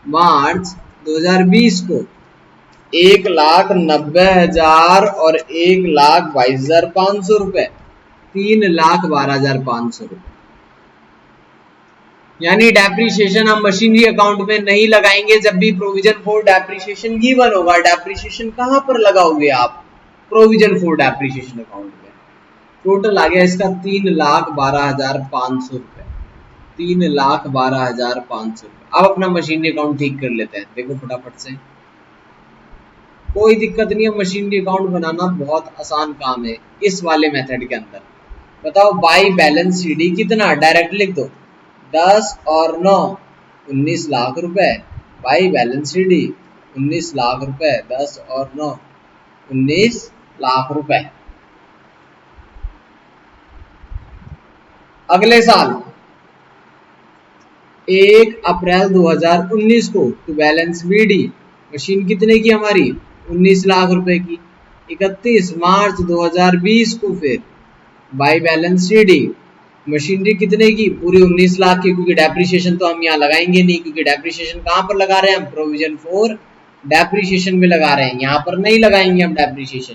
मार्च 2020 को 1,90,000 और 1,22,500 रुपए, 3,12,500 रुपए। यानी डेप्रिसिएशन हम मशीनरी अकाउंट में नहीं लगाएंगे जब भी प्रोविजन फॉर डेप्रिसिएशन गिवन होगा। डेप्रिसिएशन कहां पर लगाओगे आप? प्रोविजन फॉर डेप्रिसिएशन अकाउंट में। टोटल आ गया इसका 3,12,500 रुपए। 3,12,500 रुपए। अब अपना मशीनरी अकाउंट ठीक कर लेते हैं। देखो फटाफट से, कोई दिक्कत नहीं है। मशीनरी अकाउंट बनाना बहुत आसान काम है इस वाले मेथड के अंदर। बताओ बाई बैलेंस सीडी कितना? डायरेक्ट लिख दो। 10 और 9 19 लाख रुपए। बाई बैलेंस सीडी 19 लाख रुपए। 10 और 9 19 लाख रुपए। अगले साल 1 अप्रैल 2019 को टू बैलेंस बीडी मशीन कितने की हमारी? 19 लाख रुपए की। 31 मार्च 2020 को फिर बाई बैलेंस सीडी मशीनरी कितने की? पूरी 19 लाख की, क्योंकि डेप्रिसिएशन तो हम यहाँ लगाएंगे नहीं, क्योंकि डेप्रिसिएशन कहाँ पर लगा रहे हैं हम? प्रोविजन फॉर डेप्रिसिएशन में लगा रहे हैं, यहाँ पर नहीं लगाएंगे हम डेप्रिसिएशन।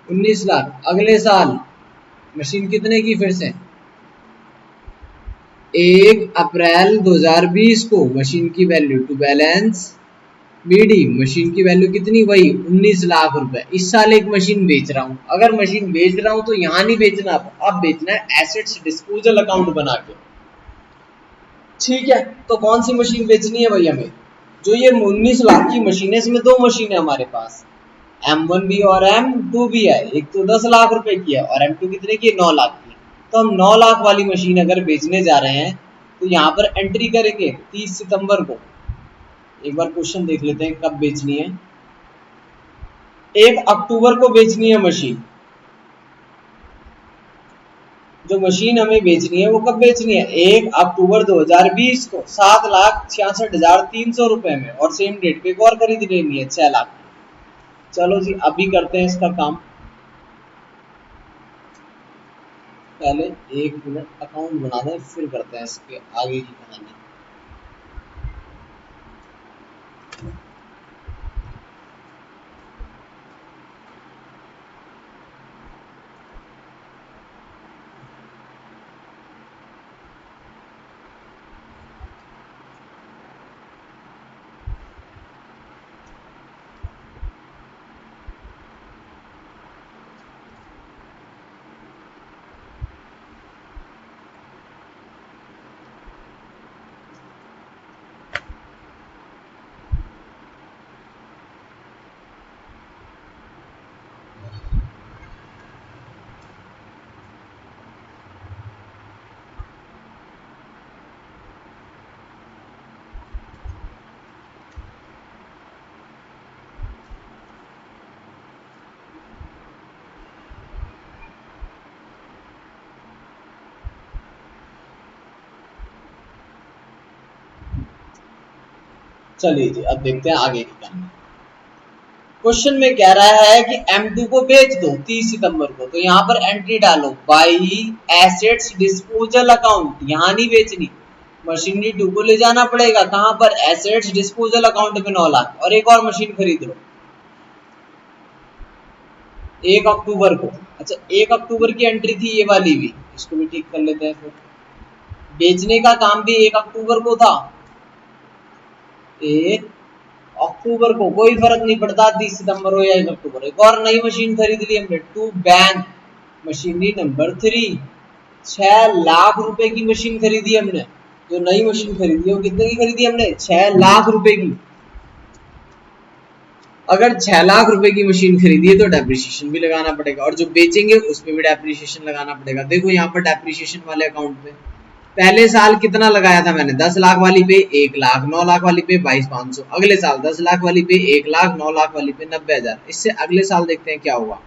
19 लाख। अगले साल मशीन कितने की? फिर से 1 अप्रैल 2020 को मशीन की value to balance B D machine की वैल्यू कितनी? वही 19 लाख रुपए। इस साल एक मशीन बेच रहा हूं। अगर मशीन बेच रहा हूं तो यहां नहीं बेचना, अब बेचना है एसेट्स डिस्पोजल अकाउंट बना के। ठीक है, तो कौन सी मशीन बेचनी है भाई हमें? जो ये 19 लाख की मशीन है, इसमें दो मशीन है हमारे पास, M1 भी और M2 भी है। एक तो 10 लाख रुपए की है और M2 कितने की? 9 लाख की। तो हम 9 लाख वाली मशीन अगर बेचने जा रहे हैं तो यहाँ पर एंट्री करेंगे 30 सितंबर को। एक बार क्वेश्चन देख लेते हैं कब बेचनी है। 1 अक्टूबर को बेचनी है मशीन। जो मशीन हमें बेचनी है वो कब बेचनी है? 1 अक्टूबर 2020 को 7,66,300 रुपए में। और सेम डेट पे एक और खरीद लेनी है 6 लाख। चलो जी अभी करते हैं इसका काम। पहले 1 मिनट अकाउंट बना दें, फिर करते हैं इसके आगे की कहानी। चलिए जी, अब देखते हैं आगे की कहानी। क्वेश्चन में कह रहा है कि M2 को बेच दो 30 सितंबर को, तो यहाँ पर एंट्री डालो बाई एसेट्स डिस्पोजल अकाउंट। यहाँ नहीं बेचनी, मशीनरी 2 को ले जाना पड़ेगा कहाँ पर, एसेट्स डिस्पोजल अकाउंट में 9 लाख, और एक और मशीन खरीद लो 1 अक्टूबर को। अच्छा, 1 अक्टूबर की एंट्री थी ये वाली भी, इसको भी ठीक कर लेते हैं। फिर बेचने का काम भी 1 अक्टूबर को था, 1 अक्टूबर को, कोई फर्क नहीं पड़ता 30 सितंबर हो या 1 अक्टूबर। एक और नई मशीन खरीद ली हमने, to bank machinery number 3, 6 lakh रुपए की मशीन खरीदी हमने। जो नई मशीन खरीदी है वो कितने की खरीदी हमने, 6 लाख रुपए की। अगर 6 लाख रुपए की मशीन खरीदी है तो डेप्रिसिएशन भी लगाना पड़ेगा, और जो बेचेंगे उस पर भी डेप्रिसिएशन लगाना पड़ेगा। देखो यहाँ पर डेप्रिसिएशन वाले अकाउंट में पहले साल कितना लगाया था मैंने, 10 लाख वाली पे 1 लाख, 9 लाख वाली पे 22,500, अगले साल 10 लाख वाली पे 1 लाख, 9 लाख वाली पे 90,000। इससे अगले साल देखते हैं क्या हुआ।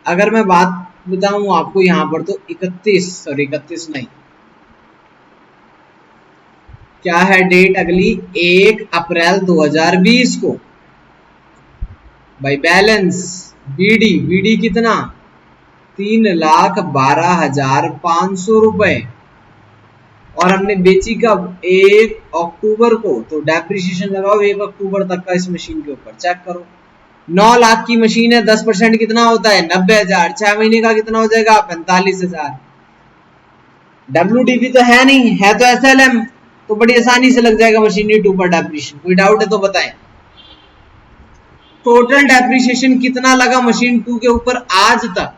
अगर मैं बात बताऊं आपको यहाँ पर, तो 31 नहीं, क्या है डेट अगली, 1 अप्रैल 2020 को भाई बैलेंस बीडी कितना, 3,12,500 रुपए, और हमने बेची कब, 1 अक्टूबर को। तो डेप्रिसिएशन लगाओ 1 अक्टूबर तक का इस मशीन के ऊपर, चेक करो। 9 लाख की मशीन है, 10% कितना होता है, 90,000, 6 महीने का कितना हो जाएगा, 45,000। WDV तो है नहीं, है तो SLM, तो बड़ी आसानी से लग जाएगा मशीनरी 2 पर डेप्रिसिएशन। कोई डाउट है तो बताएं। टोटल डेप्रिसिएशन कितना लगा मशीन 2 के ऊपर आज तक,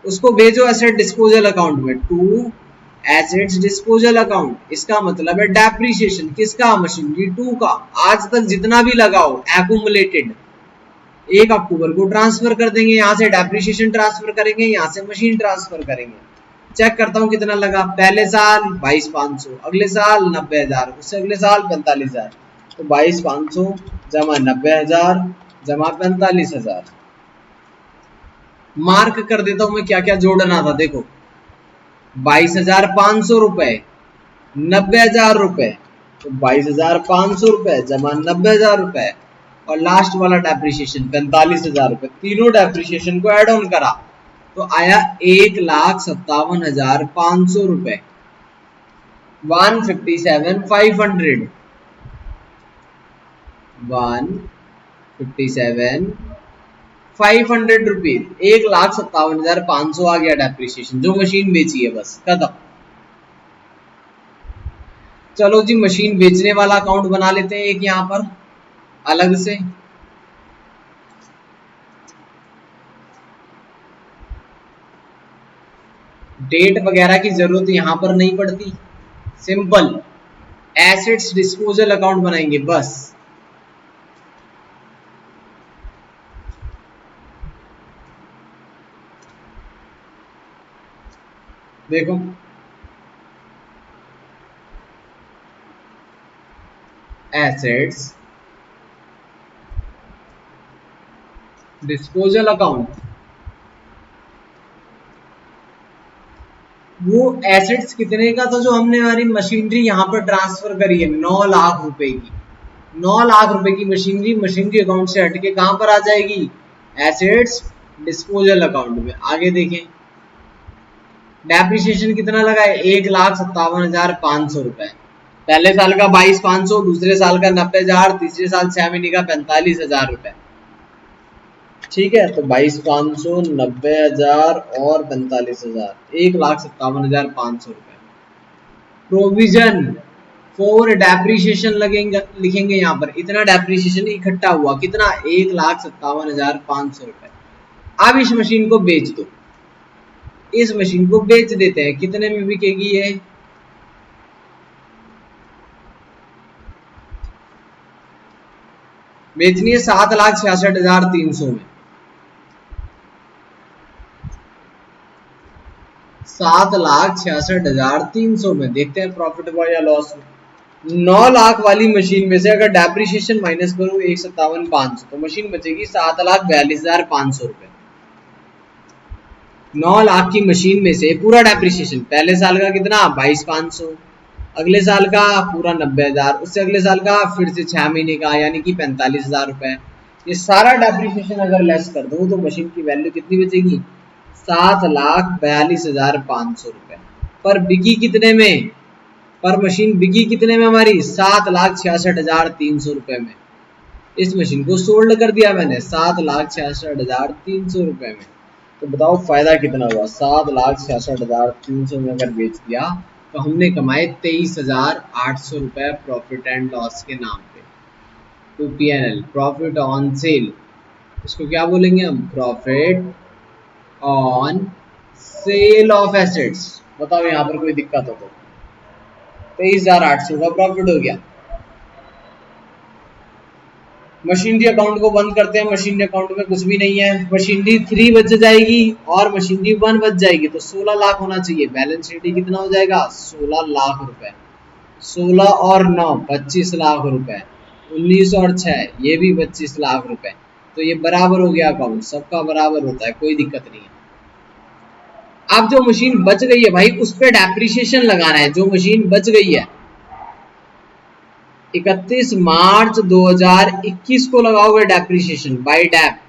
उसको भेजो एसेट डिस्पोजल अकाउंट में, 2 एसेट्स डिस्पोजल अकाउंट। इसका मतलब है डेप्रिसिएशन किसका, मशीनरी 2 का, आज तक जितना भी लगाओ एक्यूमुलेटेड 1 अक्टूबर को ट्रांसफर कर देंगे, यहाँ से डेप्रिसिएशन ट्रांसफर करेंगे, यहाँ से मशीन ट्रांसफर करेंगे। चेक करता हूँ कितना लगा, पहले साल 22,500, अगले साल 90,000, उससे अगले साल 45,000, तो 22,500 जमा 90,000 जमा 45,000। मार्क कर देता हूं मैं क्या क्या जोड़ना था। देखो 22,500 रुपए, 90,000 रुपए, तो 22,500 रुपए जमा 90,000 रुपए, और लास्ट वाला डेप्रिसिएशन 45,000 रुपए। तीनों डेप्रिसिएशन को ऐड ऑन करा तो आया 1,57,500 रुपए, 157,500, 157,500 रुपीज, 1,57,500 आ गया डेप्रिसिएशन, जो मशीन बेची है बस खत्म। चलो जी, मशीन बेचने वाला अकाउंट बना लेते हैं एक यहां पर अलग से। डेट वगैरह की जरूरत यहां पर नहीं पड़ती, सिंपल एसेट्स डिस्पोजल अकाउंट बनाएंगे बस। देखो एसेट्स डिस्पोजल अकाउंट, वो एसेट्स कितने का था, जो हमने हमारी मशीनरी यहां पर ट्रांसफर करी है 9 लाख रुपए की। 9 लाख रुपए की मशीनरी मशीनरी अकाउंट से हटके कहां पर आ जाएगी, एसेट्स डिस्पोजल अकाउंट में। आगे देखें डेप्रिसिएशन कितना लगा है? 1,57,500 रुपए। पहले साल का 22,500, दूसरे साल का 90,000, तीसरे साल 6 महीने का 45,000 रुपए। ठीक है, तो 22,500, 90,000 और 45,000, 1,57,500 रुपए। प्रोविजन फॉर डेप्रिसिएशन लगेंगे, लिखेंगे यहाँ पर। इतना डेप्रिसिएशन इकट्ठा हुआ, कितना? 1,57,500 रुपए। अब इस मशीन को बेच दो, इस मशीन को बेच देते हैं। कितने में बिकेगी ये? बेचनी है 7,66,300 में। 7,66,300 में। देखते हैं प्रॉफिट हुआ या लॉस। 9 लाख वाली मशीन में से अगर डेप्रिसिएशन माइनस करूं 1,57,500 तो मशीन बचेगी 7,42,500 रुपए। 9 लाख की मशीन में से पूरा डेप्रिसिएशन, पहले साल का कितना? 22,500, अगले साल का पूरा 90,000, उससे अगले साल का फिर से 6 महीने का यानी कि 45,000 रुपए। ये सारा डेप्रिसिएशन अगर लेस कर दूं तो मशीन की वैल्यू कितनी बचेगी? 7,42,500 रुपए। पर बिकी कितने में? पर मशीन बिकी कितने में हमारी? 7,66,300 रुपए में। इस मशीन को सोल्ड कर दिया मैंने 7,66,300 रुपए में। तो बताओ फायदा कितना हुआ? 7,66,300 में अगर बेच दिया तो हमने कमाए 23,800 रुपए प्रॉफिट एंड लॉस के नाम पे। तो PNL, प्रॉफिट ऑन सेल, इसको क्या बोलेंगे हम? Profit on sale of assets. बताओ यहाँ पर कोई दिक्कत हो तो? 23,800 का प्रॉफिट हो गया। मशीनरी अकाउंट को बंद करते हैं। मशीनरी अकाउंट में कुछ भी नहीं है। मशीनरी 3 बच जाएगी और मशीनरी 1 बच जाएगी, तो 16 लाख होना चाहिए। बैलेंस शीट कितना हो जाएगा? 16 लाख रुपए। 16 और 9 25 लाख रुपए। 19 और 6 ये भी 25 लाख रुपए। तो ये बराबर हो गया अकाउंट, सबका बराबर होता है, कोई दिक्कत नहीं है। अब जो मशीन बच गई है भाई उस पर डेप्रिसिएशन लगाना है। जो मशीन बच गई है 31 मार्च 2021 को लगाओगे डेप्रिसिएशन बाय डेप।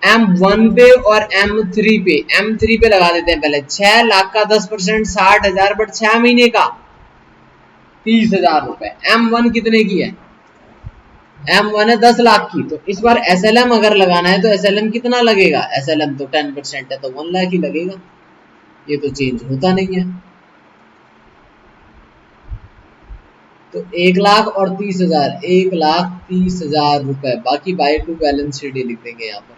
M1 पे और M3 पे। M3 पे लगा देते हैं पहले। 6 लाख का 10%, 60,000, बट 6 महीने का 30,000 रुपए। M1 कितने की है? M1 है 10 लाख की। तो इस बार SLM अगर लगाना है तो SLM कितना लगेगा? SLM तो 10% है तो 1 लाख ही लगेगा। ये तो चेंज होता नहीं है। तो 1 लाख और 30,000, 1,30,000 रुपए। बाकी बाय टू बैलेंस शीट लिख देंगे यहाँ पर।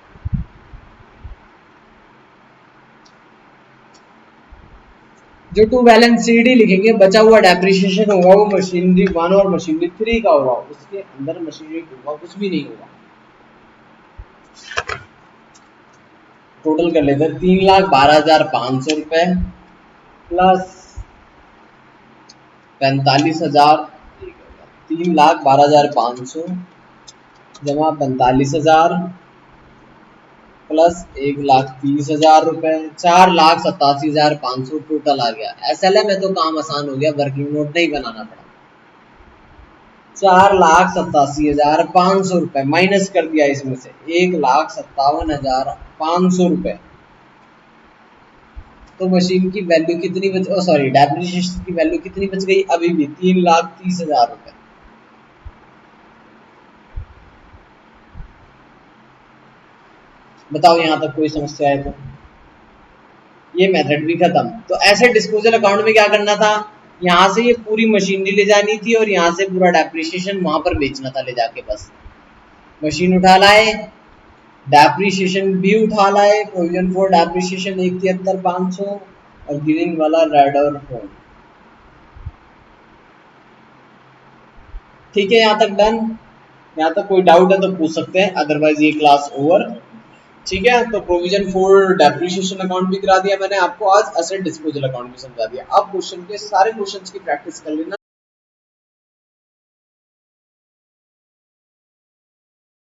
जो टू बैलेंस शीट ही लिखेंगे, बचा हुआ डेप्रिसिएशन होगा वो मशीनरी 1 और मशीनरी 3 का होगा। उसके अंदर मशीनरी 2 का कुछ भी नहीं होगा। टोटल कर लेते हैं। 3,12,500 रुपए प्लस 45,000, 3,12,500 जमा 45,000 प्लस 1,30,000 रुपए, 4,87,500 टोटल आ गया। SLM में तो काम आसान हो गया, वर्किंग नोट नहीं बनाना पड़ा। 4,87,500 रुपए माइनस कर दिया इसमें से 1,57,500 रुपए। तो मशीन की वैल्यू कितनी बच, सॉरी डेप्रिसिएशन की वैल्यू कितनी बच गई? अभी भी 3,30,000 रुपए। बताओ यहाँ तक कोई समस्या है तो? ये मेथड भी खत्म। तो ऐसे डिस्पोजल अकाउंट में क्या करना था? यहाँ से ये पूरी मशीनरी ले जानी थी और यहाँ से पूरा डेप्रिसिएशन वहां पर बेचना था ले जाके। बस मशीन उठा लाए, डेप्रिसिएशन भी उठा लाए। प्रोविजन फॉर डेप्रिसिएशन 1,73,500 और ग्रीन वाला रेड और होम। ठीक है, यहाँ तक डन। यहाँ तक कोई डाउट है तो पूछ सकते हैं, अदरवाइज ये क्लास ओवर। ठीक है, तो प्रोविजन फॉर डेप्रिसिएशन अकाउंट भी करा दिया मैंने आपको आज, एसेट डिस्पोजल अकाउंट भी समझा दिया। अब क्वेश्चन के सारे क्वेश्चंस की प्रैक्टिस कर लेना।